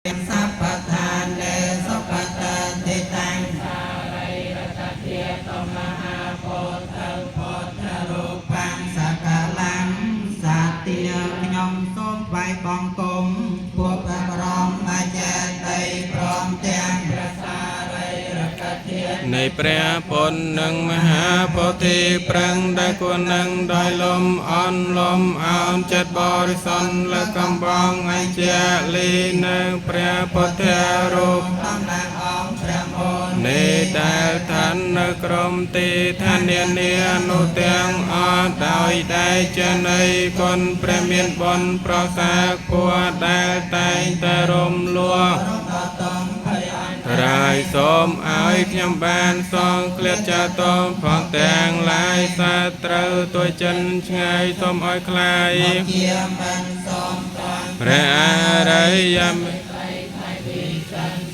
สัพพทานเดสัพพทานติตังสาริรตเทียตมหาโพธิโพธิรูปังสักลังสัตเตียยมส้มใบบองกลมพวกพระบรมอาจารย์ได้พร้อมเตียงพระสาริรตเทียในพระพลนังมหาโพธิปรังได้ควรนังได้ลมอ่อนลมอ่อนจัดบริสุทธิ์และกำบังไอเจลีนังพระพุทธรูปตั้งแต่องค์พระมนในแต่ท่านนกรมตีท่านเนียนเนียนุเตียงอาดอยได้เจในคนประเมียนบนปราศจากผัวได้แต่งแต่รมลัวรายสมเอาขยำบานสองเคลียจะต้มผ่องแต่งลายสาตรตัวจันชงายสมอ้อยคลายพระอะไรยำ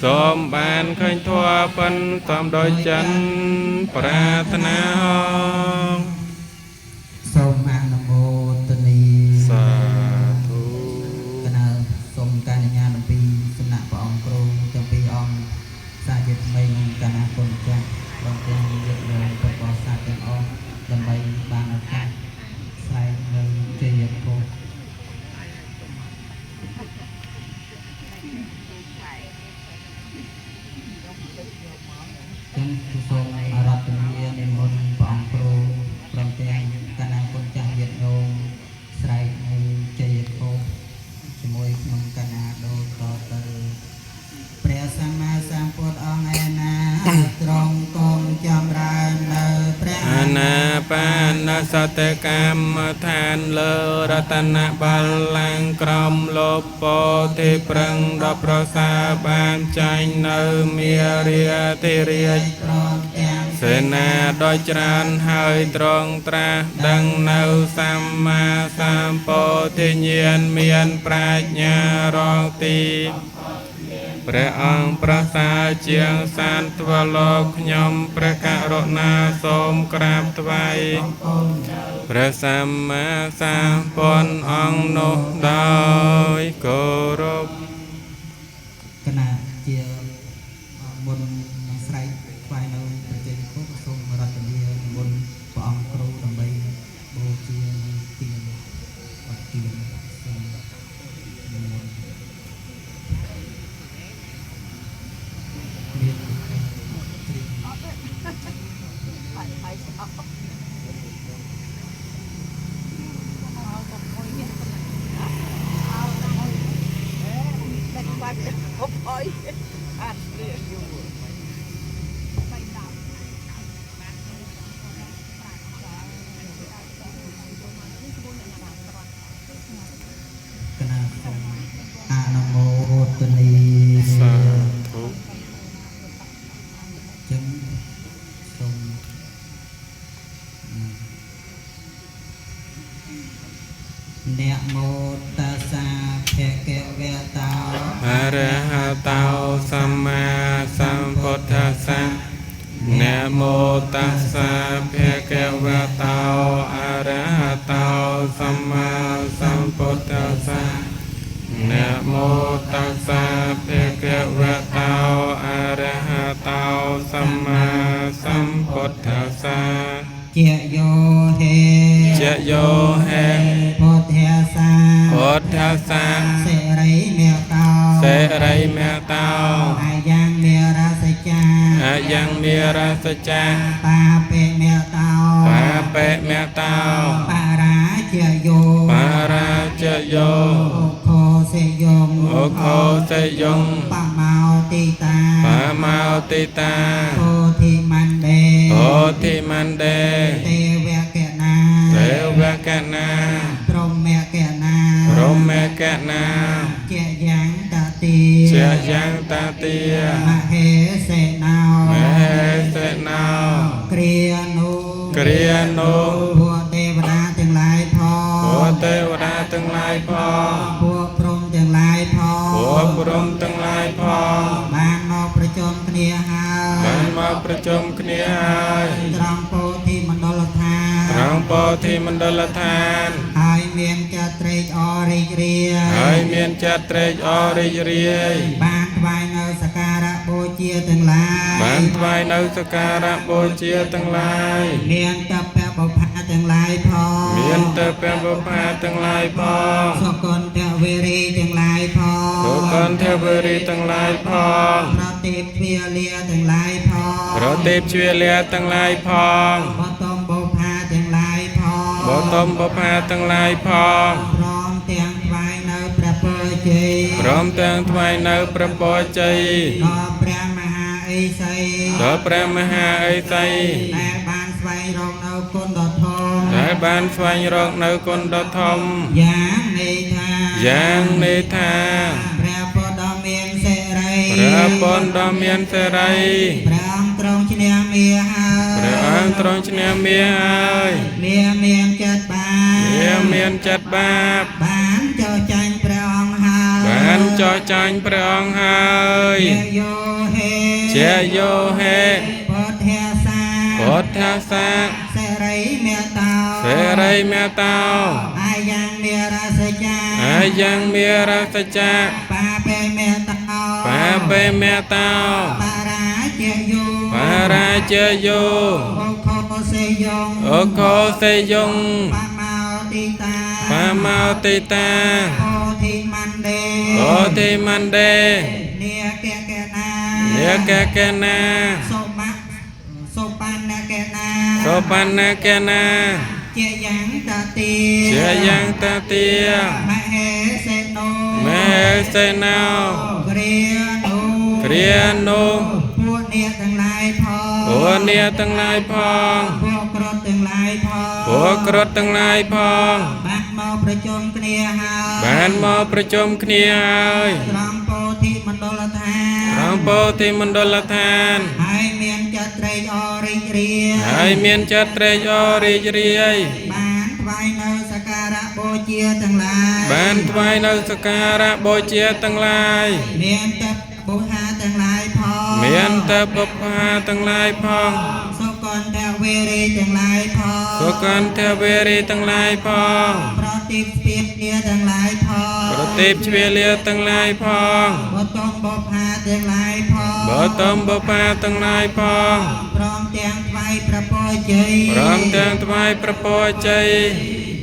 สมบานเคยทั่วปันสมโดยจันปรารถนาสมอนุโมทนีสาธุคณะสมการงานปีสำนักพระองค์ครูจำปีองสาธิตไม่คณะคนจักรองเป็นเยอะเลยประกอบสาธิตองดำไปบางอาคารใส่เงินเจียบโคจึงทุสงอารัตเนียในมนพระองค์ครูรองเป็นคณะคนจักรเยอะโยมใส่เงินเจียบโคจมวยนมคณะโดต่อเติมพระสัมมาสัมพุทธองค์เอนาตรงกงจำรานเนพระอนาปานสตกรรมทานเลรัตนบัลลังก์กรมโลปโปธิปรังดปรสาบานใจเนเมียเรียธิเรียเสนาโดยจรานให้ตรงตราดังเนสัมมาสัมโพธิญาณเมียนปราชญารองตีพระองค์ประสาเจียงสันตวโลกยมประกาศนาสมกราบถวายพระสัมมาสัมพุทธองค์โนดอยโกรบขณะเจียบนไสไฟในประเจนโคสมรัตเนียบนพระองค์ครูดำไปโบเจียเตียนปักเตียนเนโมตัสสะภะคะวะโตอะระหะโตสัมมาสัมพุทธัสสะเนโมตัสสะภะคะวะโตอะระหะโตสัมมาสัมพุทธัสสะเนโมตัสสะภะคะวะโตอะระหะโตสัมมาสัมพุทธัสสะเจโยเฮเจโยเฮพุทธัสสะพุทธัสสะเสรีเมียเตาเสรีเมียเตาอายังเมียราสจาอายังเมียราสจาปาเปเมียเตาปาเปเมียเตาปาราเจโยปาราเจโยโคเสยงโอโคเสยงปะเมาติตาปะเมาติตาโพธิมันเดโพธิมันเดเทวะแกนาเทวะแกนาพรหมแมแกนาพรหมแมแกนาเจยังตาตีเจยังตาตีมเหเสนาวมเหเสนาวเกรียนุเกรียนุพวกเทวดาทั้งหลายพอพวกเทวดาทั้งหลายพอพวกพรหมทั้งหลายพอพวกพรหมทั้งหลายพอบ้านมาประจมเนียหาบ้านมาประจมเนียหาตรังโพธิมณฑลทานตรังโพธิมณฑลทานให้ មានចាត់ត្រេកអររីករាយ ហើយមានចិត្តត្រេកអររីករាយ បានថ្វាយនៅសក្ការៈបូជាទាំងឡាយ បានថ្វាយនៅសក្ការៈបូជាទាំងឡាយ មានតពៈបុផាទាំងឡាយផង មានទៅព្រះបុព្វាទាំងឡាយផង សុគន្ធវេរីទាំងឡាយផង សុគន្ធវេរីទាំងឡាយផង ប្រទេពទ្វាលាទាំងឡាយផង ប្រទេពជ្វាលាទាំងឡាយផង បតមបុផាទាំងឡាយផង បតមបុព្វាទាំងឡាយផង ព្រមទាំងថ្វាយនៅព្រះពរជ័យ ព្រមទាំងថ្វាយនៅព្រះពរជ័យ ដល់ព្រះមហាអេសី ដល់ព្រះមហាអេសី ដែលបានស្វែងរកនៅគុណដ៏ធំ ដែលបានស្វែងរកនៅគុណដ៏ធំ យ៉ាងនេះថា យ៉ាងនេះថា ព្រះពុទ្ធដ៏មានសេរី ព្រះបុណ្យដ៏មានសេរី ព្រះអង្គទ្រង់ឈ្នះមារហើយ ព្រះអង្គទ្រង់ឈ្នះមារហើយ មារមានចិត្តបាប វាមានចិត្តបាប បានចោចាញ់ព្រះអង្គហើយ បានចោះចាញ់ព្រះអង្គហើយ ជាយោហេ ជាយោហេ ពុទ្ធិសា ពុទ្ធសា សេរីមេតោ សេរីមេតោ អាយ៉ាងមេរសច្ចា អាយ៉ាងមេរសច្ចា បាបេមេតោ បាបេមេតោ បរាជយោ បរាជយោ អូខោសេយង អូខោសេយង បមោទីតា បាមោតិតា អូធីមណ្ដេ អូទេមណ្ដេ នេកកេណា និកកេណា សុបៈសុបណ្ណកេណា សុបណ្ណកេណា ជាយ៉ាងតតិ ជាយ៉ាងតាទា មហេសេណូ មេសេណោ គ្រានុ គ្រានុ ពួកអ្នកទាំងឡាយផង ពួកនាទាំងឡាយផង ពួកក្រត់ទាំងឡាយផង ពួកក្រត់ទាំងឡាយផង បានមកប្រជុំគ្នាហើយ បានមកប្រជុំគ្នាហើយ ត្រង់ពោធិមណ្ឌលដ្ឋាន ត្រង់ពោធិមណ្ឌលដ្ឋាន ហើយមានចិត្តត្រេកអររីករាយ ហើយមានចិត្តត្រេកអររីករាយ បានថ្វាយនៅសក្ការៈបូជាទាំងឡាយ បានថ្វាយនៅសក្ការៈបូជាទាំងឡាយ មានទឹកបុហាទាំងឡាយផង មានតែបុព្វាទាំងឡាយផង សុគន្ធវេរីទាំងឡាយផង សុគន្ធវេរីទាំងឡាយផង ប្រតិស្ពាទាទាំងឡាយផង ប្រទេពជ្វាលាទាំងឡាយផង បតមបុផាទាំងឡាយផង បតមបុព្វាទាំងឡាយផង ព្រមទាំងថ្វាយព្រះពរជ័យ ព្រមទាំងថ្វាយព្រះពរជ័យ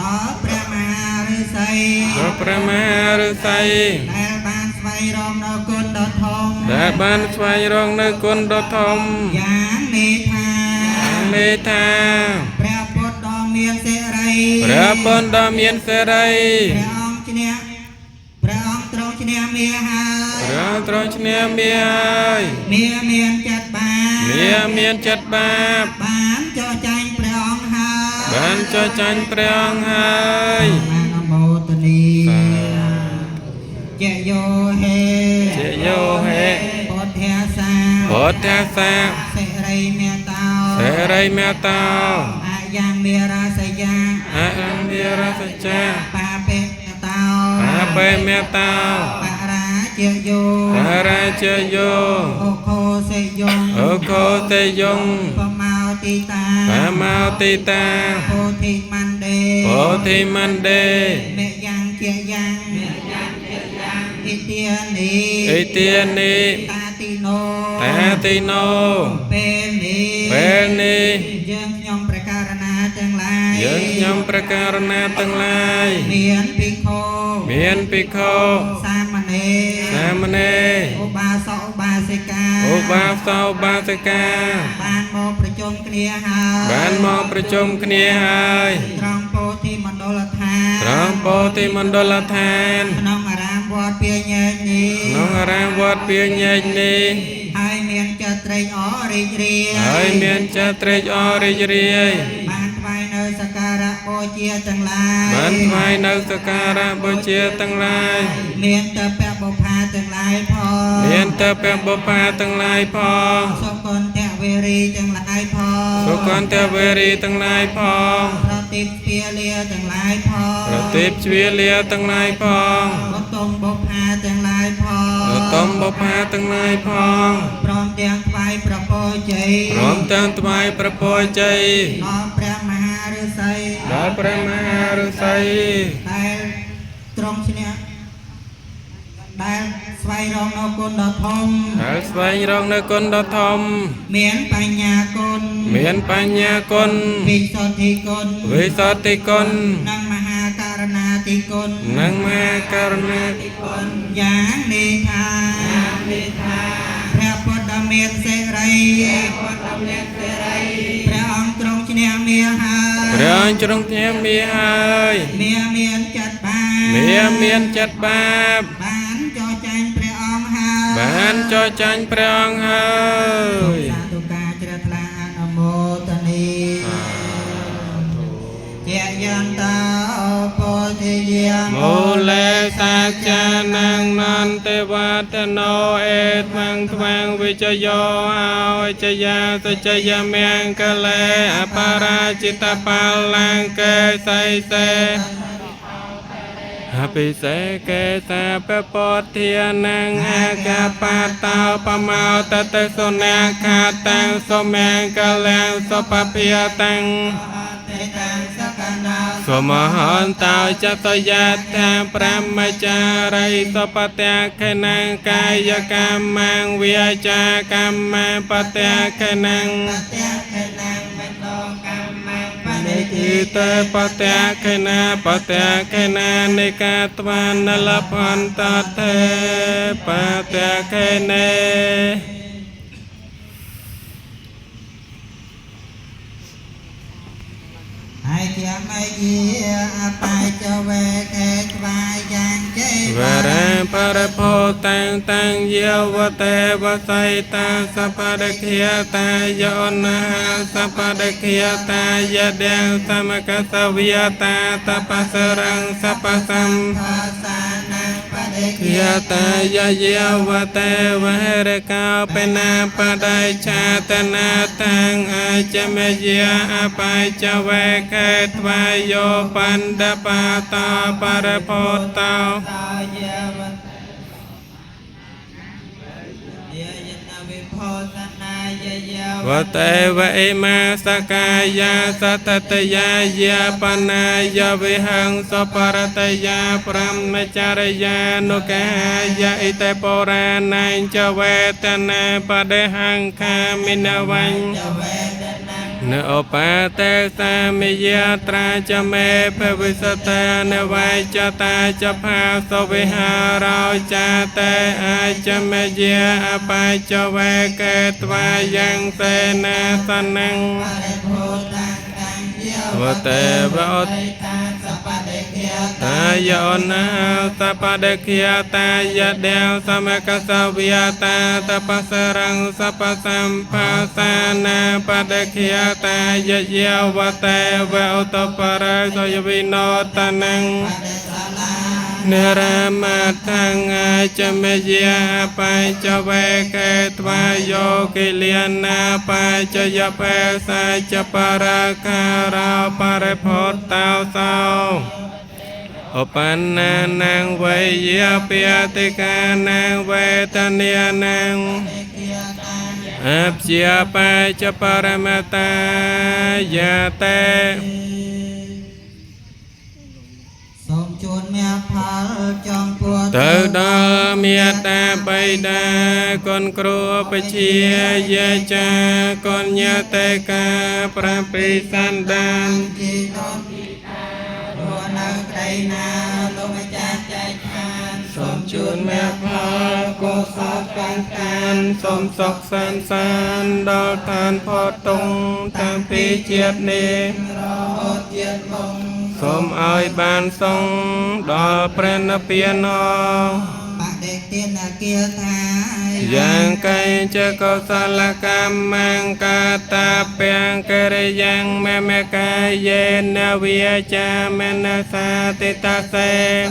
ដល់ព្រះមហាឫសី ដល់ព្រះមហាឫសី ដែលបានស្វែងរកនៅគុណដ៏ធំ ដែលបានស្វែងរកនៅគុណដ៏ធំ យ៉ាងនេះថា នេះថា ព្រះពុទ្ធដ៏មានសេរី ព្រះបុណ្យដ៏មានសេរី ព្រះអង្គឈ្នះព្រះអង្គទ្រង់ឈ្នះមារហើយ ព្រះអង្គទ្រង់ឈ្នះមារហើយ មារមានចិត្តបាប មារមានចិត្តបាប បានចោចាញ់ព្រះអង្គហើយ បានចោះចាញ់ព្រះអង្គហើយ អនុមោទនីជាយោហេ ជាយោហេ ពុទ្ធិសា ពុទ្ធសា សេរីមេតោ សេរីមេតោ អាយ៉ាងមេរាសយា អមេរសច្ចា បាបេមេតោ បាបេមេតោ បរាជយោ បរាជយោ អូខោសេយង អូខោទេយង បមោទីតា បាមោតិតា ពោធិមណ្ដេ ពោធិមណ្ដេ មេយ៉ាងជាយ៉ាងអ៊ីទានី អេទានិ តាទីណូ តាទីណូ ពេលនេះ ពេលនេះ យើងខ្ញុំប្រការណាទាំងឡាយ យើងខ្ញុំប្រការណាទាំងឡាយ មានភិក្ខុ មានភិក្ខុ សាមណេរ សាមណេរ ឧបាសកឧបាសិកា ឧបាសកឧបាសិកា បានមកប្រជុំគ្នាហើយ បានមកប្រជុំគ្នាហើយ ត្រង់ពោធិមណ្ឌលដ្ឋាន ត្រង់ពោធិមណ្ឌលដ្ឋាន ក្នុងអារាមវត្តពាញែកនេះ ក្នុងអារាមវត្តពាញែកនេះ ហើយមានចិត្តត្រេកអររីករាយ ហើយមានចិត្តត្រេកអររីករាយ បានថ្វាយនៅសក្ការៈបូជាទាំងឡាយ បានថ្វាយនៅសក្ការៈបូជាទាំងឡាយ មានតពៈបុផាទាំងឡាយផង មានតែព្រះបុព្វាទាំងឡាយផង សុគន្ធវេរីទាំងឡាយផង សុគន្ធវេរីទាំងឡាយផង ប្រតិស្ពាលាទាំងឡាយផង ប្រទេពជ្វាលាទាំងឡាយផង បតមបុផាទាំងឡាយផង ឧត្តមបុព្វាទាំងឡាយផង ព្រមទាំងថ្វាយប្រពោជ័យ ព្រមទាំងថ្វាយព្រះពរជ័យ ដល់ព្រះមហាឫស ស័យ ដល់ព្រះមហាឫសី ដែលត្រង់ឈ្នះដែលស្វែងរកនៅគុណដ៏ធំ ដែលស្វែងរកនៅគុណដ៏ធំ មានបញ្ញាគុណ មានបញ្ញាគុណ វិសុទ្ធិគុណ វិសុទ្ធិគុណ និងមហាករណាតិគុណ និងមហាករណា យ៉ាងនេះថាព្រះពុទ្ធមានសេរីព្រះអង្គទ្រង់ឈ្នះមារហើយ ព្រះអង្គទ្រង់ញាមាហើយ មានចិត្តបាប មានចិត្តបាប បានចោចាញ់ព្រះអង្គហើយ បានចោចាញ់ព្រះអង្គហើយ សាធុការជ្រះថ្លាអនុមោទនីជាយន្តោពោធិយា មូលេសាចានាងនន្តិវតនោ អេត្វាំងថ្វាំងវិជយោអោចយាសចយមង្គកលេអបរាជិតបាលង្កេសៃសេអភិសេកេសាពពធានាងអកាបតោបមោតតេសុនាខាតាំងសមង្គលាំងសពភិយតាំង ទេតាំងសកណ្ដោ សមហន្តោចតយាថាប្រមចារីសពតៈខេណង្កាយកម្មងវាចាកម្មបតៈខេណង្ បត្យាខេណងបដងកម្មបដិ ទិតេបតៈខេណាបតៈខេណានិកាត្វានលភន្តតេបតៈខេណេ ហើយជាមេជាអបាយចវេកេក្វាយយ៉ាងជេ វរាបរភោតាំងតាំងយាវតេវសៃតាសពដခိយតាយោណាសពដခိយតាយដែលសមកសវិយតាតបសរੰសពសំ ផាសានាបដិ ခိយតាយាវតេវហេរកោបេណាបដិឆាតនាតាំងអាចមេយាអបាយចវេកេថ្វាយោបណ្ឌបាតោបរភោតោ តោយាវតយាយតវិភោសនាយាយាវ វតេវអេមាសកាយាសតតយាយាបណាយវិហੰសពរតយាប្រមចារយានុកាយាអិតេបរាណៃចវេតនាបដេហੰខាមិណវញ្ញ ចវេតនាង នឧបាតេសាមិយាត្រាចមេភវិសតានវៃចតាចផាសវិហារោចាតេអាចមេយាអបាយចវេកេត្វាយ៉ាងសេនាសនੰ បរិភោតាំងតាំងយាវ វតេវអត តាសបដិកិយ តាយោណាសបដិခိយតាយដែលសមកសវិយតាតបសរੰសពសម្ផាសានាបដិခိយតាយយាវតេវឧតបរិសយវិណោតនੰ បដិសាលា និរាមតាំងអាចមេយាបាយចវេកេត្វាយោគិលានាបាយចយភេសាចបរាការោបរិភោតោសោ ឧបណ្ណានាងវេយាពិយតិកានាងវេតនីនាង កិយតាំង អព្យាបាយចបរមតាយាតេ សូមជួនមេផលចំពោះ ទៅដល់មេត្តាបិតាគុណគ្រូបជាយាចាគុណញតេកាប្រពិសន្តាន ជីតនរស់នៅក្ដីណាលោកម្ចាស់ចែកខាន សូមជូនមេផលកុសលកាន់កានសូមសុខសាន្តសានដល់ឋានផុតតុងតាំងពីជាតិនេះ រហូតជាតិមក សូមឲ្យបានសងដល់ព្រះនិព្វាន បដិទានគាថា យ៉ាងកៃចកុសលកម្មង្កតាពាំងកិរិយ៉ាងមេមកាយេនវិចាមេនសាតិតសេ ក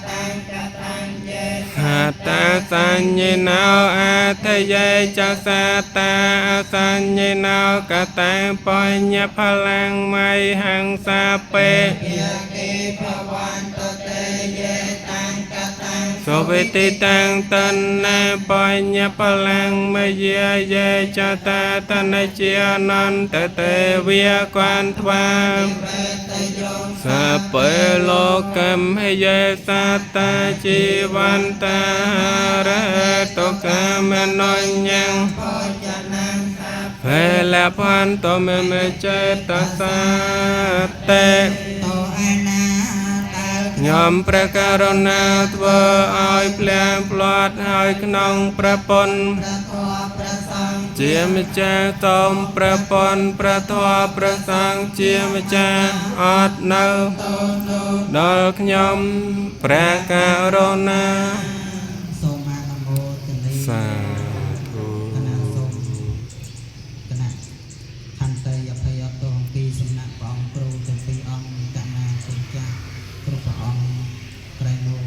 តាំងកតាំងយេ ហតាសញ្ញិណោអថយេចសាតាសញ្ញិណោកតាំបញ្ញផលังមៃហੰសាពេ យាគេភវន្តតេយេតាំងកតាំង សូ วิติตังตันนาปัญญพลังมยาเยจตาตนะเจนันตเตวิยกวันทวาสัพเพโลกัมให้เยสัตตาจีวันตาระตุกามนนยังเพลพันตเมเมเจตสาเตยมประการณาตัวอ้อยเปลี่ยนปลอดอ้อยขนองประปนเจียมเจตมประปนประทวประสังเจียมเจอดเนาดอกขยมประการณา សូមអនុមោទនា สาธุ គណៈសូមគណៈខន្តីអភ័យទោសអំពីសំណាក់ព្រះអង្គគ្រូទាំងពីរអង្គកណាគុណចាស់គ្រប់ព្រះអង្គក្រែងនោះ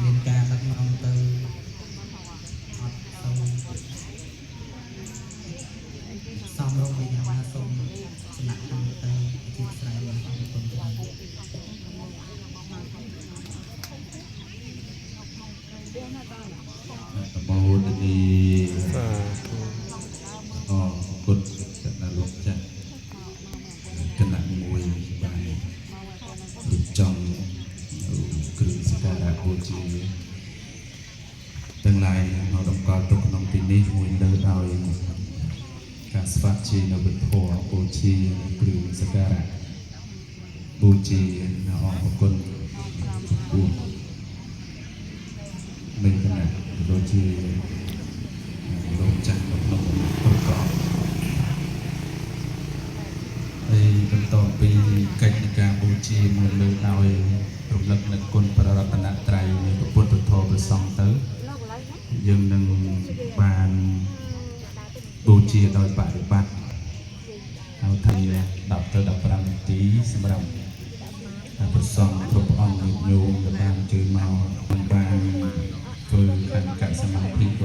មានការដឹកនាំទៅអត់សូមសំរងវិញ្ញាណសូមសំណាក់ខាងទៅជាស្រ័យរបស់អង្គគុណចាស់ โมทนี สาธุ อ๋อคุณจะนรกจัดขณะมวยบายรูปจองกรึสการะบูชีทั้งหลายเราต้องการตกน้องปีนี้มวยเดินเอาการสวัสดีนบุตรโหบูชีกรึสการะบูชีนาออกคนบูเป็นขณะโดยที่ลงจากลงประกอบไอ้เป็นต้นปีกิจการบูชีมือเลยเอารวมลักนักคนประรัตนตรัยในพระพุทธโธประสองเต๋อยังนั่งบานบูชีโดยปฏิบัติเอาไทยดับเตอดับประมิตีสำหรับประสองพระองค์โยมกับบางจือเมาบางคือการกัดสมาธิโก